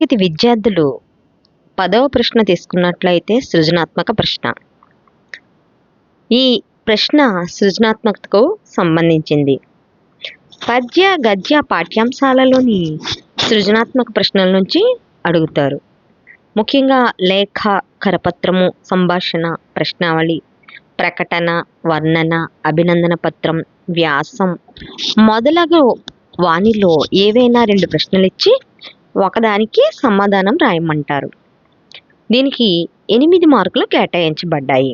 ఇది విద్యార్థులు 10వ ప్రశ్న తీసుకున్నట్లయితే సృజనాత్మక ప్రశ్న. ఈ ప్రశ్న సృజనాత్మకతకు సంబంధించింది. పద్య గద్య పాఠ్యాంశాలలోని సృజనాత్మక ప్రశ్నల నుంచి అడుగుతారు. ముఖ్యంగా లేఖ, కరపత్రము, సంభాషణ, ప్రశ్నావళి, ప్రకటన, వర్ణన, అభినందన పత్రం, వ్యాసం మొదలగు వానిలో ఏవైనా 2 ప్రశ్నలు ఇచ్చి ఒకదానికి సమాధానం రాయమంటారు. దీనికి 8 మార్కులు కేటాయించబడ్డాయి.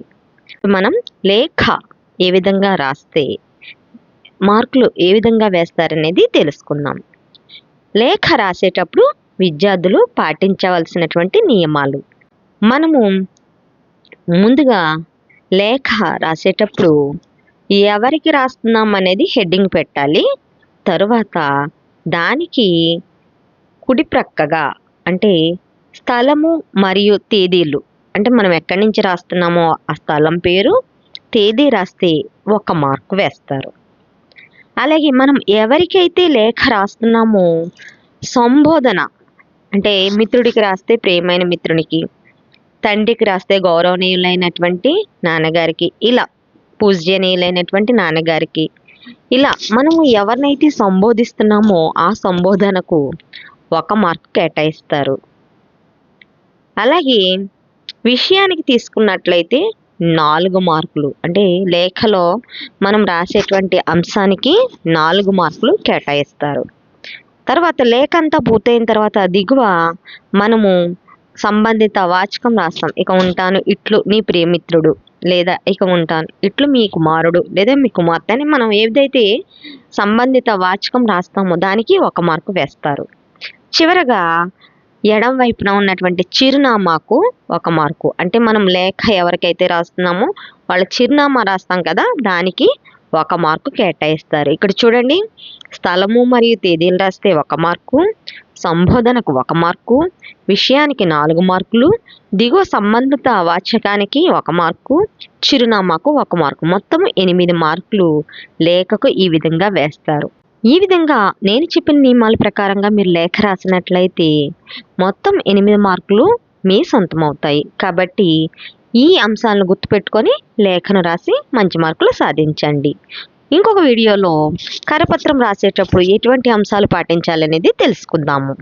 మనం లేఖ ఏ విధంగా రాస్తే మార్కులు ఏ విధంగా వేస్తారనేది తెలుసుకుందాం. లేఖ రాసేటప్పుడు విద్యార్థులు పాటించవలసినటువంటి నియమాలు. మనము ముందుగా లేఖ రాసేటప్పుడు ఎవరికి రాస్తున్నాం అనేది హెడ్డింగ్ పెట్టాలి. తరువాత దానికి కుడి ప్రక్కగా అంటే స్థలము మరియు తేదీలు, అంటే మనం ఎక్కడి నుంచి రాస్తున్నామో ఆ స్థలం పేరు, తేదీ రాస్తే 1 మార్కు వేస్తారు. అలాగే మనం ఎవరికైతే లేఖ రాస్తున్నామో సంబోధన, అంటే మిత్రుడికి రాస్తే ప్రియమైన మిత్రునికి, తండ్రికి రాస్తే గౌరవనీయులైనటువంటి నాన్నగారికి, ఇలా పూజ్యనీయులైనటువంటి నాన్నగారికి, ఇలా మనము ఎవరినైతే సంబోధిస్తున్నామో ఆ సంబోధనకు 1 మార్కు కేటాయిస్తారు. అలాగే విషయానికి తీసుకున్నట్లయితే 4 మార్కులు, అంటే లేఖలో మనం రాసేటువంటి అంశానికి 4 మార్కులు కేటాయిస్తారు. తర్వాత లేఖ అంతా పూర్తయిన తర్వాత దిగువ మనము సంబంధిత వాచకం రాస్తాం. ఇక ఉంటాను ఇట్లు నీ ప్రియమిత్రుడు, లేదా ఇక ఉంటాను ఇట్లు మీ కుమారుడు లేదా మీ కుమార్తె అని మనం ఏదైతే సంబంధిత వాచకం రాస్తామో దానికి 1 మార్కు వేస్తారు. చివరగా ఎడం వైపున ఉన్నటువంటి చిరునామాకు 1 మార్కు, అంటే మనం లేఖ ఎవరికైతే రాస్తున్నామో వాళ్ళ చిరునామా రాస్తాం కదా, దానికి 1 మార్కు కేటాయిస్తారు. ఇక్కడ చూడండి, స్థలము మరియు తేదీలు రాస్తే 1 మార్కు, సంబోధనకు 1 మార్కు, విషయానికి 4 మార్కులు, దిగువ సంబంధిత వాచకానికి 1 మార్కు, చిరునామాకు 1 మార్కు, మొత్తం 8 మార్కులు లేఖకు ఈ విధంగా వేస్తారు. ఈ విధంగా నేను చెప్పిన నియమాల ప్రకారంగా మీరు లేఖ రాసినట్లయితే మొత్తం 8 మార్కులు మీ సొంతం అవుతాయి. కాబట్టి ఈ అంశాలను గుర్తుపెట్టుకొని లేఖను రాసి మంచి మార్కులు సాధించండి. ఇంకొక వీడియోలో కరపత్రం రాసేటప్పుడు ఎటువంటి అంశాలు పాటించాలనేది తెలుసుకుందాము.